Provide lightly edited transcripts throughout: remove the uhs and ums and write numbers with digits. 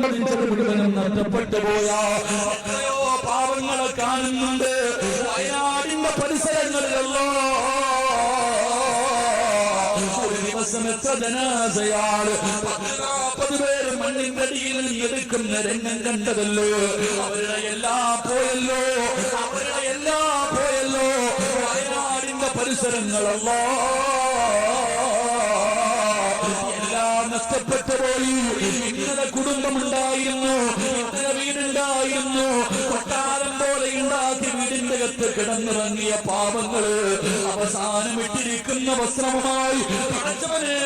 മുഴുവനും നഷ്ടപ്പെട്ടു പോയ എത്രയോ പാവങ്ങളെ കാണുന്നുണ്ട് വയനാടിന്റെ പരിസരങ്ങളിലല്ലോ. ഒരു ദിവസം എത്ര ജനാസയാണ് 40 പേര് മണ്ണിന്റെ അടിയിൽ എടുക്കുന്ന രംഗം കണ്ടതല്ലോ. അവരുടെ എല്ലാം പോയല്ലോ, അവരുടെ എല്ലാം പോയല്ലോ. വയനാടിന്റെ പരിസരങ്ങളല്ലോ എല്ലാം നഷ്ടപ്പെട്ടു പോയി. ഇന്നലെ കുടുംബമുണ്ടായിരുന്നു, ഇന്നലെ വീടുണ്ടായിരുന്നു, കൊട്ടാരം പോലെ ഉണ്ടാക്കി വീടിന്റെ അകത്ത് കിടന്നിറങ്ങിയ പാവങ്ങള് അവസാനം ഇട്ടിരിക്കുന്ന വസ്ത്രവുമായി പടച്ചവനെ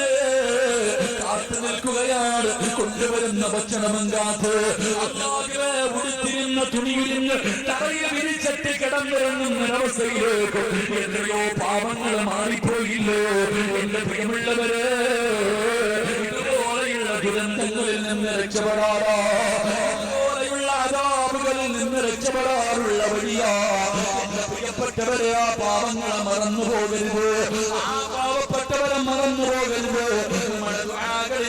കാത്തു നിൽക്കുകയാണ്. കൊണ്ടുവരുന്ന ഭക്ഷണം കാത്ത് അല്ലാഹുവേ ഉടുത്തിരുന്ന തുണിയിലിഞ്ഞ് തറയിൽ വിരിച്ചട്ടി കിടന്നിറങ്ങുന്നൊരവസ്ഥയിലേക്ക് എത്രയോ പാവങ്ങൾ മാറിപ്പോയില്ലോ. എന്റെ പ്രിയമുള്ളവരെ, ഇതുപോലെയുള്ള ദുരന്തങ്ങളിൽ നിന്ന് രക്ഷപ്പെടാറാ, ഇതുപോലെയുള്ള അദാബുകളിൽ നിന്ന് രക്ഷപ്പെടാറുള്ള വഴിയാ. എന്റെ പ്രിയപ്പെട്ടവരെ, ആ പാവങ്ങളെ മറന്നു പോകരുത്, ആ പാവപ്പെട്ടവരെ മറന്നു പോകരുത്.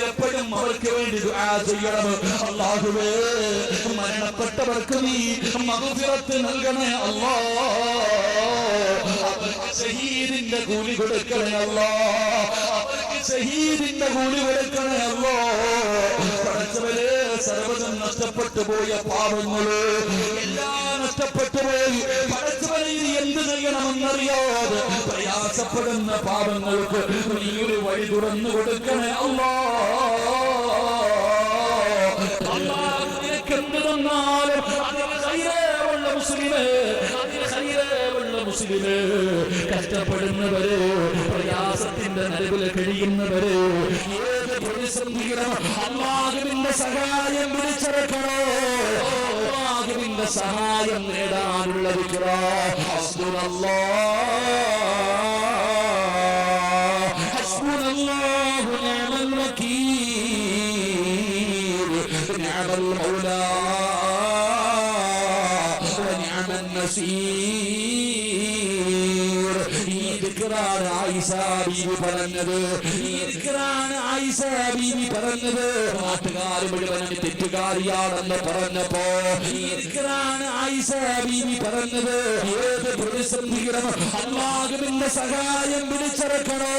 എപ്പോഴും അവർക്ക് വേണ്ടി ദുആ ചെയ്യണം. അല്ലാഹുവേ, മരണപ്പെട്ടവർക്ക് നീ മഗ്ഫിറത്ത് നൽകണേ അല്ലാഹ്. അവർക്ക് ഷഹീദിന്റെ കൂലി കൊടുക്കണേ അല്ലാഹ്, അവർക്ക് ഷഹീദിന്റെ കൂലി കൊടുക്കണേ അല്ലാഹ്. പടച്ചവരെ, സർവ്വതും നഷ്ടപ്പെട്ടു പോയ പാവങ്ങള് എല്ലാം നഷ്ടപ്പെട്ടു പോയി. പടച്ചവനെ എന്ത് ചെയ്യണമെന്നറിയാതെ പ്രയാസപ്പെടുന്ന പാവങ്ങൾക്ക് നീ ഒരു വഴി തുറന്നു കൊടുക്കണേ അല്ലാഹ്. അല്ലാഹ് നിനക്ക് എന്ത് തന്നാലും അതിന് ഖൈറുള്ള മുസ്ലിമേ, അതിന് ഖൈറുള്ള മുസ്ലിമേ, കഷ്ടപ്പെടുന്നവരെ, പ്രയാസത്തിന്റെ നടുവിൽ കഴിയുന്നവരെ, ഏത് പ്രതിസന്ധിയിലും അല്ലാഹുവിന്റെ സഹായം വിളിച്ചെടുക്കണോ. അല്ലാഹുവിന്റെ സഹായം നേടാനുള്ള ദിക്ർ ഹസ്ബുനല്ലാഹ് ഹസ്ബുനല്ലാഹു നിഅമൽ വകീൽ നിഅമൽ മൗലാ വനിഅമൻ നസീർ. ഈ ദിക്റാണ് ആയിഷ ബീവി പറഞ്ഞത്, ഈ ദിക്റാണ് ആയിഷ ബീവി പറഞ്ഞത്. നാട്ടുകാർ മുഴുവനും തെറ്റുകാരിയാണെന്ന് പറഞ്ഞപ്പോ ഈ ദിക്റാണ് ആയിഷ ബീവി പറഞ്ഞത്. ഏത് പ്രതിസന്ധിയിലും അല്ലാഹുവിന്റെ സഹായം വിളിച്ചിറക്കണോ,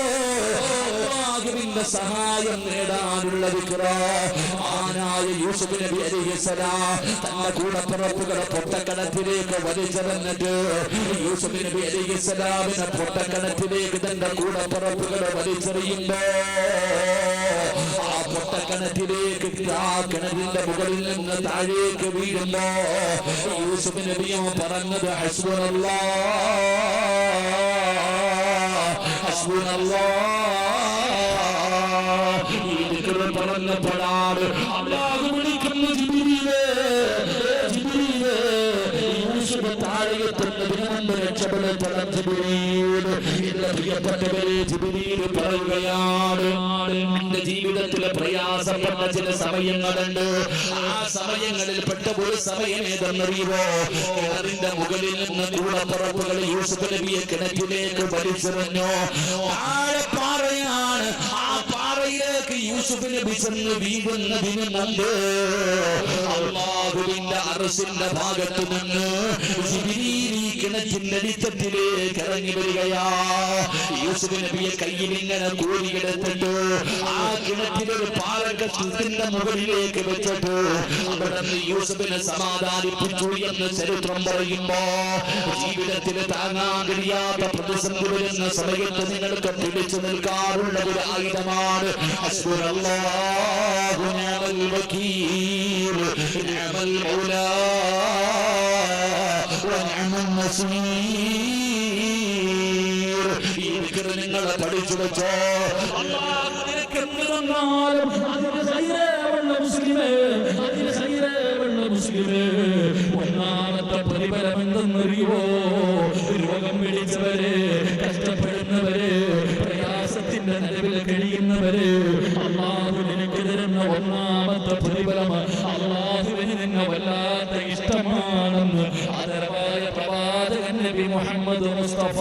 അല്ലാഹുവിന്റെ സഹായം നേടാനുള്ള ദിക്ർ. ആനായ യൂസുഫ് നബി അലൈഹിസ്സലാം തന്റെ കൂടപ്പിറപ്പുകളെ പൊട്ടക്കണത്തിലേക്ക് വലിച്ചെറിഞ്ഞിട്ട് യൂസുഫ് നബി അലൈഹിസ്സലാമിനെ പൊട്ടക്കണത്തിലേക്ക് തന്റെ കൂടപ്പിറപ്പുകളെ വലിച്ചെറിയുമ്പോ ആ പൊട്ടക്കണത്തിലേക്ക് ആ കിണറ്റിന്റെ മുകളിൽ നിന്ന് താഴേക്ക് വീഴുമ്പോ യൂസുഫ് നബിയും പറഞ്ഞത് ഹസ്ബുനല്ലാഹ് ഹസ്ബുനല്ലാഹ്. ഈ ദിക്ർ പറഞ്ഞപ്പോഴാണ് അല്ലാഹു വിളിക്കുന്നു, ജിബ്രീലേ ജിബ്രീലേ, യൂസുഫ് താഴെത്തുന്നതിന് മുമ്പ് രക്ഷപ്പെടപ്പെടാൻ ജിബ്രീൽ. എന്റെ പ്രിയപ്പെട്ടവരെ, ജിബ്രീൽ പറയുകയാണ്, എന്റെ ജീവിതത്തിലെ പ്രയാസപ്പെട്ട ചില സമയങ്ങളുണ്ട്. ആ സമയങ്ങളിൽ പെട്ട ഒരു സമയം ഏതെന്നറിയുമോ? അതിന്റെ മുകളിൽ നിന്ന് കൂടപ്പുറപ്പുകൾ യൂസുഫ് നബിയെ കിണറ്റിലേക്ക് വലിച്ചെറിഞ്ഞു. താഴെ പാറയാണ്, ആ പാറയിലേക്ക് യൂസുഫ് നബി ചെന്ന് വീഴുന്നതിന് മുമ്പ് അല്ലാഹുവിന്റെ അർശിന്റെ ഭാഗത്തു നിന്ന് ജിബ്രീൽ കിണറ്റിന്റെ അടിത്തട്ടിലേക്ക് ഇറങ്ങി വരികയാ. യൂസുഫ് നബിയെ കയ്യിൽ ഇങ്ങനെ കോരിയെടുത്തിട്ട് ആ കിണറ്റിലൊരു പാറക്കത്തിന്റെ മുകളിലേക്ക് വെച്ചിട്ട് അവിടെ നിന്ന് യൂസുഫിനെ സമാധാനിപ്പിച്ചു എന്ന് ചരിത്രം പറയുമ്പോ, ജീവിതത്തിൽ താങ്ങാൻ കഴിയാത്ത പ്രതിസന്ധി വരുന്ന സമയത്ത് നിങ്ങൾക്ക് പിടിച്ചു നിൽക്കാറുള്ള ഒരു ആയുധമാണ് ഹസ്ബുനല്ലാഹു നിഅമൽ വകീൽ നിഅമൽ മൗലാ വനിഅമൻ നസീർ. ഈ ദിക്ർ നിങ്ങൾ പഠിച്ചു വെച്ചോ. അല്ലാഹു നിനക്ക് എന്ത് തന്നാലും അതിന് ഖൈറുള്ള മുസ്ലിമേ, അതിന് ഖൈറുള്ള മുസ്ലിമേ, ഒന്നാമത്തെ പ്രതിഫലം എന്തെന്നറിയുമോ? രോഗം പിടിച്ചവരെ, കഷ്ടപ്പെടുന്നവരെ, പ്രയാസത്തിന്റെ നിലവിൽ കഴിയുന്നവരെ അല്ലാഹു നിനക്ക് തരുന്ന ഒന്നാമത്തെ പ്രതിഫലം അല്ലാഹുവിന് നിന്നെ വല്ലാത്ത ഇഷ്ടമാണെന്ന് ആദരവായ പ്രവാചകൻ നബി മുഹമ്മദ് മുസ്തഫ